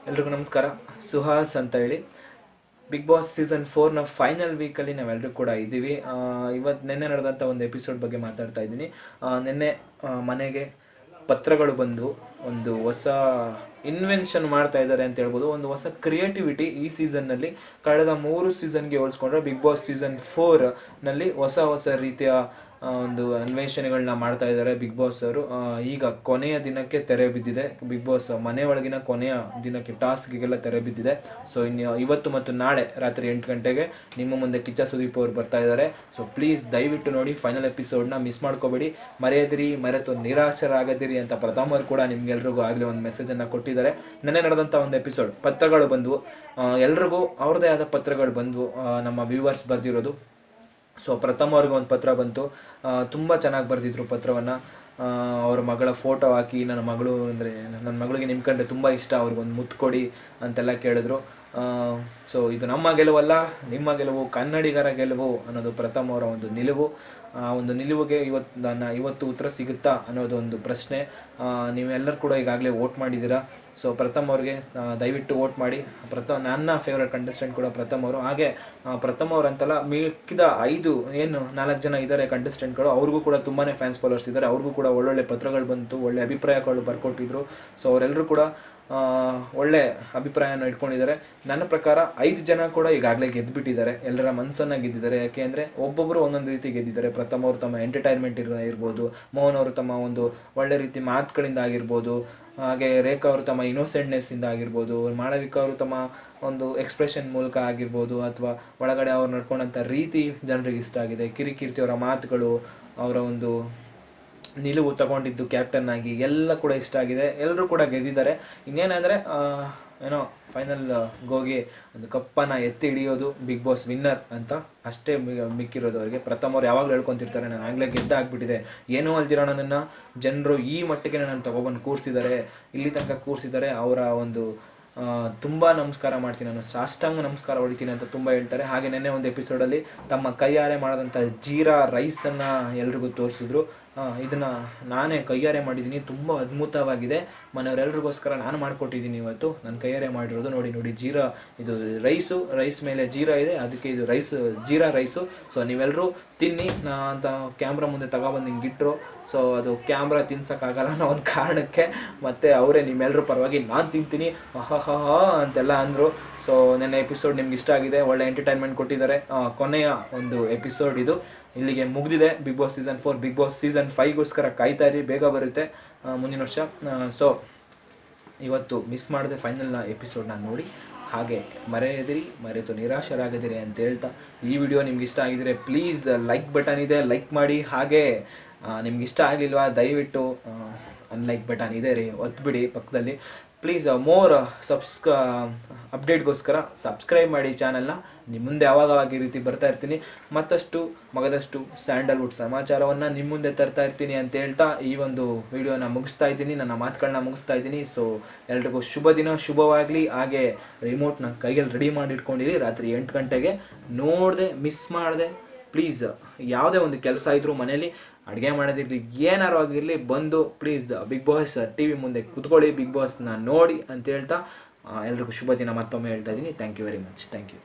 ಎಲ್ರಿಗೂ ನಮಸ್ಕಾರ. ಸುಹಾಸ್ ಅಂತ ಹೇಳಿ. ಬಿಗ್ ಬಾಸ್ ಸೀಸನ್ 4ನ ಫೈನಲ್ ವೀಕಲ್ಲಿ ನಾವೆಲ್ಲರೂ ಕೂಡ ಇದ್ದೀವಿ. ಇವತ್ತು ನಿನ್ನೆ ನಡೆದಂಥ ಒಂದು ಎಪಿಸೋಡ್ ಬಗ್ಗೆ ಮಾತಾಡ್ತಾ ಇದ್ದೀನಿ. ನಿನ್ನೆ ಮನೆಗೆ ಪತ್ರಗಳು ಬಂದು ಒಂದು ಹೊಸ ಇನ್ವೆನ್ಷನ್ ಮಾಡ್ತಾ ಇದ್ದಾರೆ ಅಂತ ಹೇಳ್ಬೋದು. ಒಂದು ಹೊಸ ಕ್ರಿಯೇಟಿವಿಟಿ ಈ ಸೀಸನ್ನಲ್ಲಿ ಕಳೆದ 3 ಸೀಸನ್ಗೆ ಹೋಲಿಸ್ಕೊಂಡ್ರೆ ಬಿಗ್ ಬಾಸ್ ಸೀಸನ್ 4ನಲ್ಲಿ ಹೊಸ ರೀತಿಯ ಒಂದು ಅನ್ವೇಷಣೆಗಳನ್ನ ಮಾಡ್ತಾ ಇದ್ದಾರೆ ಬಿಗ್ ಬಾಸ್ ಅವರು. ಈಗ ಕೊನೆಯ ದಿನಕ್ಕೆ ತೆರೆ ಬಿದ್ದಿದೆ. ಬಿಗ್ ಬಾಸ್ ಮನೆ ಒಳಗಿನ ಕೊನೆಯ ದಿನಕ್ಕೆ ಟಾಸ್ಕ್ಗೆಲ್ಲ ತೆರೆ ಬಿದ್ದಿದೆ. ಸೊ ಇವತ್ತು ಮತ್ತು ನಾಳೆ ರಾತ್ರಿ 8 ಗಂಟೆಗೆ ನಿಮ್ಮ ಮುಂದೆ ಕಿಚ್ಚ ಸುದೀಪ್ ಅವರು ಬರ್ತಾ ಇದ್ದಾರೆ. ಸೊ ಪ್ಲೀಸ್ ದಯವಿಟ್ಟು ನೋಡಿ, ಫೈನಲ್ ಎಪಿಸೋಡ್ನ ಮಿಸ್ ಮಾಡ್ಕೋಬೇಡಿ. ಮರೆತು ನಿರಾಶರಾಗದಿರಿ ಅಂತ ಪ್ರಥಮ್ ಅವರು ಕೂಡ ನಿಮ್ಗೆಲ್ರಿಗೂ ಆಗಲೇ ಒಂದು ಮೆಸೇಜನ್ನು ಕೊಟ್ಟಿದ್ದಾರೆ. ನೆನ್ನೆ ನಡೆದಂಥ ಒಂದು ಎಪಿಸೋಡ್ ಪತ್ರಗಳು ಬಂದವು. ಎಲ್ರಿಗೂ ಅವ್ರದ್ದೇ ಆದ ಪತ್ರಗಳು ಬಂದವು, ನಮ್ಮ ವ್ಯೂವರ್ಸ್ ಬರೆದಿರೋದು. ಸೊ ಪ್ರಥಮ್ ಅವ್ರಿಗೆ ಒಂದು ಪತ್ರ ಬಂತು. ತುಂಬ ಚೆನ್ನಾಗಿ ಬರೆದಿದ್ರು ಪತ್ರವನ್ನು. ಅವ್ರ ಮಗಳ ಫೋಟೋ ಹಾಕಿ, ನನ್ನ ಮಗಳಿಗೆ ನಿಮ್ಮ ಕಂಡ್ರೆ ತುಂಬ ಇಷ್ಟ, ಅವ್ರಿಗೊಂದು ಮುತ್ತು ಕೊಡಿ ಅಂತೆಲ್ಲ ಕೇಳಿದ್ರು. ಸೊ ಇದು ನಮ್ಮ ಗೆಲುವಲ್ಲ, ನಿಮ್ಮ ಗೆಲುವು, ಕನ್ನಡಿಗರ ಗೆಲುವು ಅನ್ನೋದು ಪ್ರಥಮ್ ಅವರ ಒಂದು ನಿಲುವು. ಆ ಒಂದು ನಿಲುವಿಗೆ ಇವತ್ತು ಉತ್ತರ ಸಿಗುತ್ತಾ ಅನ್ನೋದು ಒಂದು ಪ್ರಶ್ನೆ. ನೀವೆಲ್ಲರೂ ಕೂಡ ಈಗಾಗಲೇ ವೋಟ್ ಮಾಡಿದ್ದೀರಾ. ಸೊ ಪ್ರಥಮ್ ಅವ್ರಿಗೆ ದಯವಿಟ್ಟು ವೋಟ್ ಮಾಡಿ. ನನ್ನ ಫೇವ್ರೆಟ್ ಕಂಟೆಸ್ಟೆಂಟ್ ಕೂಡ ಪ್ರಥಮ್ ಅವರು. ಹಾಗೆ ಪ್ರಥಮ್ ಅವ್ರು ಅಂತಲ್ಲ, ಮಿಕ್ಕಿದ 4 ಜನ ಇದ್ದಾರೆ ಕಂಟೆಸ್ಟೆಂಟ್ಗಳು, ಅವ್ರಿಗೂ ಕೂಡ ತುಂಬಾ ಫ್ಯಾನ್ಸ್ ಫಾಲೋವರ್ಸ್ ಇದ್ದಾರೆ. ಅವ್ರಿಗೂ ಕೂಡ ಒಳ್ಳೊಳ್ಳೆ ಪತ್ರಗಳು ಬಂತು, ಒಳ್ಳೆ ಅಭಿಪ್ರಾಯಗಳು ಬರ್ಕೊಟ್ಟಿದ್ರು. ಸೊ ಅವರೆಲ್ಲರೂ ಕೂಡ ಒಳ್ಳೆ ಅಭಿಪ್ರಾಯನ ಇಟ್ಕೊಂಡಿದ್ದಾರೆ. ನನ್ನ ಪ್ರಕಾರ 5 ಜನ ಕೂಡ ಈಗಾಗಲೇ ಗೆದ್ದುಬಿಟ್ಟಿದ್ದಾರೆ, ಎಲ್ಲರ ಮನಸ್ಸನ್ನು ಗೆದ್ದಿದ್ದಾರೆ. ಯಾಕೆ ಅಂದರೆ ಒಬ್ಬೊಬ್ಬರು ಒಂದೊಂದು ರೀತಿ ಗೆದ್ದಿದ್ದಾರೆ. ಪ್ರಥಮ್ ಅವರು ತಮ್ಮ ಎಂಟರ್ಟೈನ್ಮೆಂಟ್ ಇರ್ಬೋದು, ಮೋಹನ್ ಅವರು ತಮ್ಮ ಒಂದು ಒಳ್ಳೆ ರೀತಿ ಮಾತುಗಳಿಂದ ಆಗಿರ್ಬೋದು, ಹಾಗೆ ರೇಖಾ ಅವರು ತಮ್ಮ ಇನ್ನೋಸೆಂಟ್ನೆಸ್ಸಿಂದ ಆಗಿರ್ಬೋದು, ಮಾಳವಿಕಾ ಅವರು ತಮ್ಮ ಒಂದು ಎಕ್ಸ್ಪ್ರೆಷನ್ ಮೂಲಕ ಆಗಿರ್ಬೋದು, ಅಥವಾ ಒಳಗಡೆ ಅವ್ರು ನಡ್ಕೊಂಡಂಥ ರೀತಿ ಜನರಿಗೆ ಇಷ್ಟ ಆಗಿದೆ. ಕಿರಿಕೀರ್ತಿ ಅವರ ಮಾತುಗಳು, ಅವರ ಒಂದು ನಿಲುವು ತಗೊಂಡಿದ್ದು ಕ್ಯಾಪ್ಟನ್ ಆಗಿ ಎಲ್ಲ ಕೂಡ ಇಷ್ಟ ಆಗಿದೆ. ಎಲ್ಲರೂ ಕೂಡ ಗೆದ್ದಿದ್ದಾರೆ. ಇನ್ನೇನಂದರೆ ಫೈನಲ್ ಹೋಗಿ ಒಂದು ಕಪ್ಪನ್ನು ಎತ್ತಿ ಹಿಡಿಯೋದು, ಬಿಗ್ ಬಾಸ್ ವಿನ್ನರ್ ಅಂತ ಅಷ್ಟೇ ಮಿಕ್ಕಿರೋದು ಅವರಿಗೆ. ಪ್ರಥಮ್ ಅವ್ರು ಯಾವಾಗಲೂ ಹೇಳ್ಕೊತಿರ್ತಾರೆ, ನಾನು ಆಗಲೇ ಗೆದ್ದಾಗ್ಬಿಟ್ಟಿದೆ, ಏನೋ ಅಲ್ದಿರೋ ನನ್ನನ್ನು ಜನರು ಈ ಮಟ್ಟಿಗೆ ನನ್ನನ್ನು ತಗೊಬಂದು ಕೂರಿಸಿದ್ದಾರೆ, ಇಲ್ಲಿ ತನಕ ಕೂರಿಸಿದ್ದಾರೆ. ಅವರ ಒಂದು ತುಂಬ ನಮಸ್ಕಾರ ಮಾಡ್ತೀನಿ, ನಾನು ಸಾಷ್ಟಾಂಗ ನಮಸ್ಕಾರ ಹೊಡಿತೀನಿ ಅಂತ ತುಂಬ ಹೇಳ್ತಾರೆ. ಹಾಗೆ ನೆನ್ನೆ ಒಂದು ಎಪಿಸೋಡಲ್ಲಿ ತಮ್ಮ ಕೈಯಾರೆ ಮಾಡೋದಂಥ ಜೀರಾ ರೈಸನ್ನು ಎಲ್ರಿಗೂ ತೋರಿಸಿದ್ರು. ಇದನ್ನು ನಾನೇ ಕೈಯಾರೆ ಮಾಡಿದ್ದೀನಿ, ತುಂಬ ಅದ್ಭುತವಾಗಿದೆ, ಮನೆಯವರೆಲ್ರಿಗೋಸ್ಕರ ನಾನು ಮಾಡಿಕೊಟ್ಟಿದ್ದೀನಿ ಇವತ್ತು, ನನ್ನ ಕೈಯಾರೆ ಮಾಡಿರೋದು. ನೋಡಿ ಜೀರಾ, ಇದು ರೈಸ್ ಮೇಲೆ ಜೀರಾ ಇದೆ, ಅದಕ್ಕೆ ಇದು ಜೀರಾ ರೈಸು. ಸೊ ನೀವೆಲ್ಲರೂ ತಿನ್ನಿ ಅಂತ ಕ್ಯಾಮ್ರಾ ಮುಂದೆ ತಗೊಬಂದು ಹಿಂಗೆ ಇಟ್ಟರು. ಸೊ ಅದು ಕ್ಯಾಮ್ರಾ ತಿನ್ಸೋಕ್ಕಾಗಲ್ಲ ಅನ್ನೋ ಒಂದು ಕಾರಣಕ್ಕೆ ಮತ್ತು ಅವರೇ ನಿಮ್ಮೆಲ್ಲರೂ ಪರವಾಗಿ ನಾನು ತಿಂತೀನಿ ಅಂತೆಲ್ಲ ಅಂದರು. ಸೊ ನೆನ್ನೆ ಎಪಿಸೋಡ್ ನಿಮ್ಗೆ ಇಷ್ಟ ಆಗಿದೆ, ಒಳ್ಳೆ ಎಂಟರ್ಟೈನ್ಮೆಂಟ್ ಕೊಟ್ಟಿದ್ದಾರೆ. ಕೊನೆಯ ಒಂದು ಎಪಿಸೋಡ್ ಇದು, ಇಲ್ಲಿಗೆ ಮುಗಿದಿದೆ ಬಿಗ್ ಬಾಸ್ ಸೀಸನ್ 4. ಬಿಗ್ ಬಾಸ್ ಸೀಸನ್ 5ಗೋಸ್ಕರ ಕಾಯ್ತಾ ಇರಿ, ಬೇಗ ಬರುತ್ತೆ ಮುಂದಿನ ವರ್ಷ. ಸೊ ಇವತ್ತು ಮಿಸ್ ಮಾಡಿದೆ ಫೈನಲ್ನ ಎಪಿಸೋಡ್ನ ನೋಡಿ. ಹಾಗೆ ಮರೆತು ನಿರಾಶರಾಗದಿರಿ ಅಂತ ಹೇಳ್ತಾ, ಈ ವಿಡಿಯೋ ನಿಮ್ಗೆ ಇಷ್ಟ ಆಗಿದ್ರೆ ಪ್ಲೀಸ್ ಲೈಕ್ ಬಟನ್ ಇದೆ, ಲೈಕ್ ಮಾಡಿ. ಹಾಗೆ ನಿಮ್ಗೆ ಇಷ್ಟ ಆಗಲಿಲ್ವಾ ದಯವಿಟ್ಟು ಅನ್ಲೈಕ್ ಬಟನ್ ಇದೆ ರೀ, ಒತ್ಬಿಡಿ ಪಕ್ಕದಲ್ಲಿ. ಪ್ಲೀಸ್ ಮೋರ್ ಅಪ್ಡೇಟ್ಗೋಸ್ಕರ ಸಬ್ಸ್ಕ್ರೈಬ್ ಮಾಡಿ ಚಾನಲ್ನ. ನಿಮ್ಮ ಮುಂದೆ ಯಾವಾಗ ಈ ರೀತಿ ಬರ್ತಾ ಇರ್ತೀನಿ. ಮಗದಷ್ಟು ಸ್ಯಾಂಡಲ್ವುಡ್ ಸಮಾಚಾರವನ್ನು ನಿಮ್ಮ ಮುಂದೆ ತರ್ತಾ ಇರ್ತೀನಿ ಅಂತ ಹೇಳ್ತಾ ಈ ಒಂದು ವಿಡಿಯೋನ ಮುಗಿಸ್ತಾ ಇದ್ದೀನಿ, ನನ್ನ ಮಾತುಗಳನ್ನ ಮುಗಿಸ್ತಾ ಇದ್ದೀನಿ. ಸೊ ಎಲ್ರಿಗೂ ಶುಭ ದಿನ, ಶುಭವಾಗಲಿ. ಹಾಗೆ ರಿಮೋಟ್ನ ಕೈಯಲ್ಲಿ ರೆಡಿ ಮಾಡಿ ಇಟ್ಕೊಂಡಿರಿ. ರಾತ್ರಿ 8 ಗಂಟೆಗೆ ನೋಡದೆ ಮಿಸ್ ಮಾಡಿದೆ ಪ್ಲೀಸ್. ಯಾವುದೇ ಒಂದು ಕೆಲಸ ಇದ್ದರೂ ಮನೇಲಿ, ಅಡುಗೆ ಮಾಡೋದಿರಲಿ, ಏನಾರು ಆಗಿರಲಿ, ಬಂದು ಪ್ಲೀಸ್ ಬಿಗ್ ಬಾಸ್ TV ಮುಂದೆ ಕೂತ್ಕೊಳ್ಳಿ, ಬಿಗ್ ಬಾಸ್ನ ನೋಡಿ ಅಂತ ಹೇಳ್ತಾ ಎಲ್ರಿಗೂ ಶುಭ ದಿನ ಮತ್ತೊಮ್ಮೆ ಹೇಳ್ತಾ ಇದ್ದೀನಿ. Thank you very much. Thank you.